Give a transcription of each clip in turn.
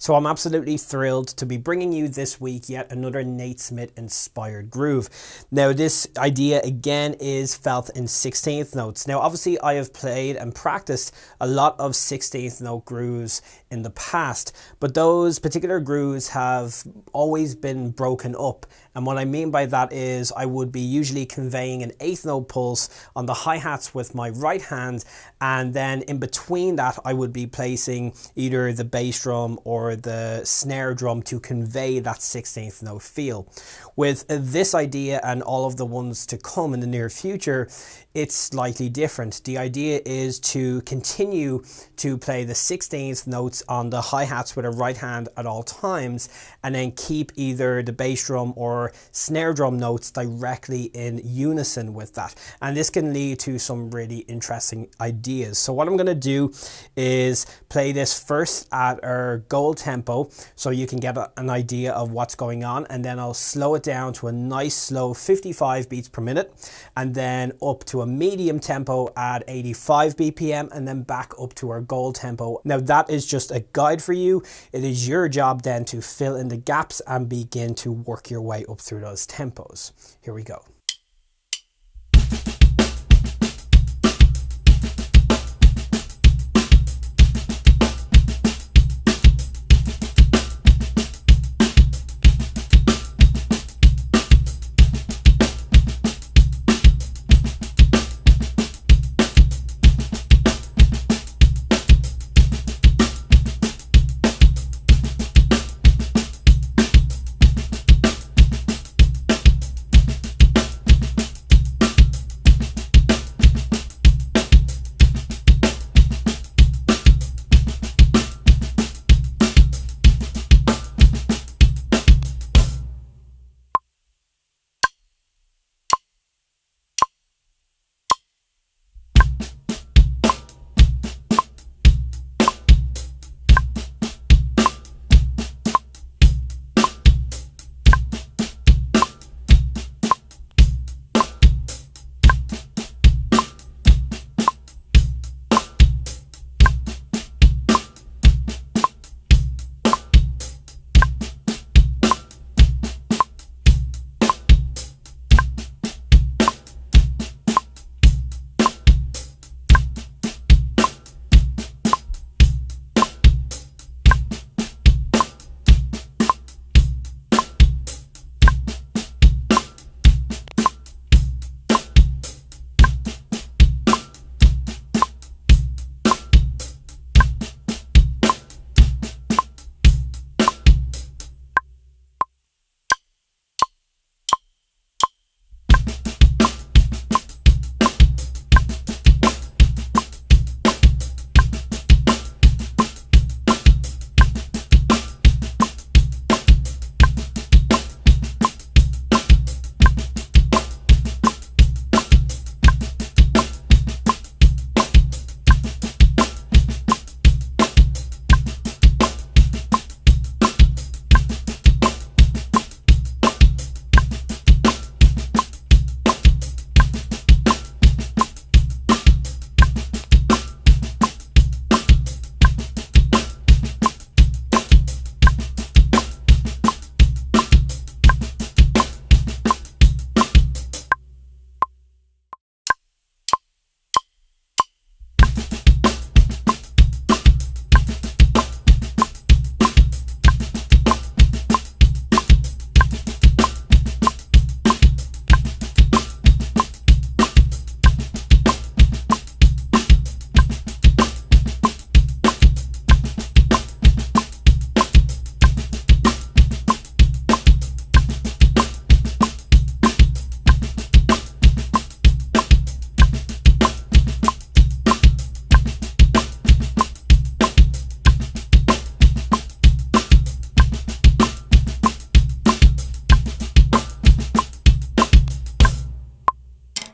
So I'm absolutely thrilled to be bringing you this week yet another Nate Smith inspired groove. Now this idea again is felt in 16th notes. Now obviously I have played and practiced a lot of 16th note grooves in the past, but those particular grooves have always been broken up. And what I mean by that is I would be usually conveying an 8th note pulse on the hi-hats with my right hand, and then in between that I would be placing either the bass drum or the snare drum to convey that 16th note feel. With this idea and all of the ones to come in the near future, it's slightly different. The idea is to continue to play the 16th notes on the hi-hats with a right hand at all times, and then keep either the bass drum or snare drum notes directly in unison with that. And this can lead to some really interesting ideas. So what I'm going to do is play this first at our goal tempo so you can get an idea of what's going on, and then I'll slow it down to a nice slow 55 beats per minute, and then up to a medium tempo at 85 BPM, and then back up to our goal tempo. Now that is just a guide for you. It is your job then to fill in the gaps and begin to work your way up through those tempos. Here we go.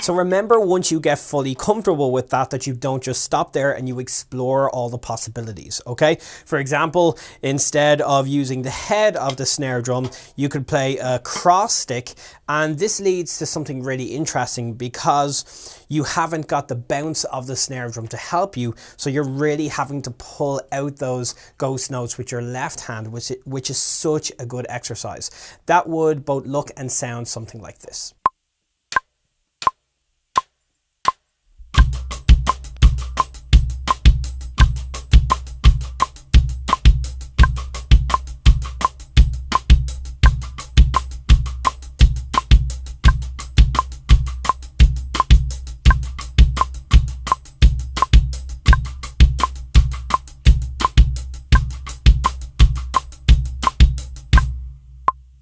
So remember, once you get fully comfortable with that you don't just stop there and you explore all the possibilities, okay? For example, instead of using the head of the snare drum, you could play a cross stick, and this leads to something really interesting because you haven't got the bounce of the snare drum to help you, so you're really having to pull out those ghost notes with your left hand, which is such a good exercise. That would both look and sound something like this.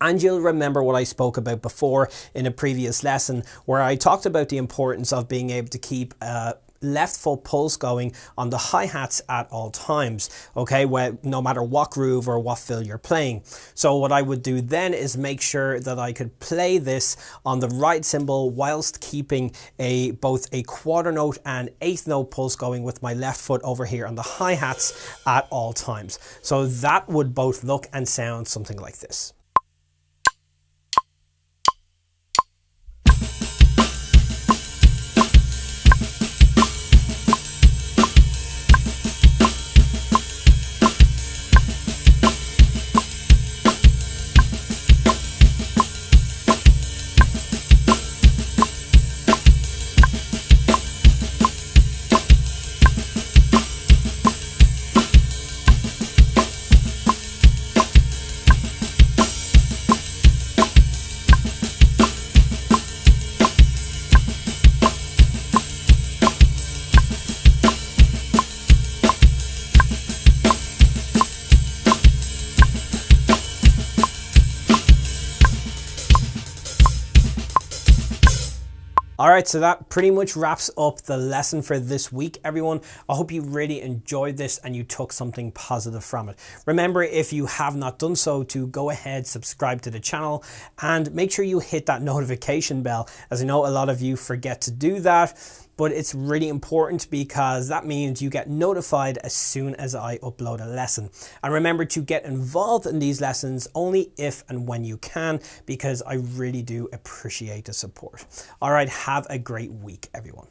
And you'll remember what I spoke about before in a previous lesson, where I talked about the importance of being able to keep a left foot pulse going on the hi-hats at all times, okay, no matter what groove or what fill you're playing. So what I would do then is make sure that I could play this on the right cymbal whilst keeping both a quarter note and eighth note pulse going with my left foot over here on the hi-hats at all times. So that would both look and sound something like this. Alright, so that pretty much wraps up the lesson for this week, everyone. I hope you really enjoyed this and you took something positive from it. Remember, if you have not done so, to go ahead, subscribe to the channel, and make sure you hit that notification bell, as I know a lot of you forget to do that. But it's really important because that means you get notified as soon as I upload a lesson. And remember to get involved in these lessons only if and when you can, because I really do appreciate the support. All right, have a great week, everyone.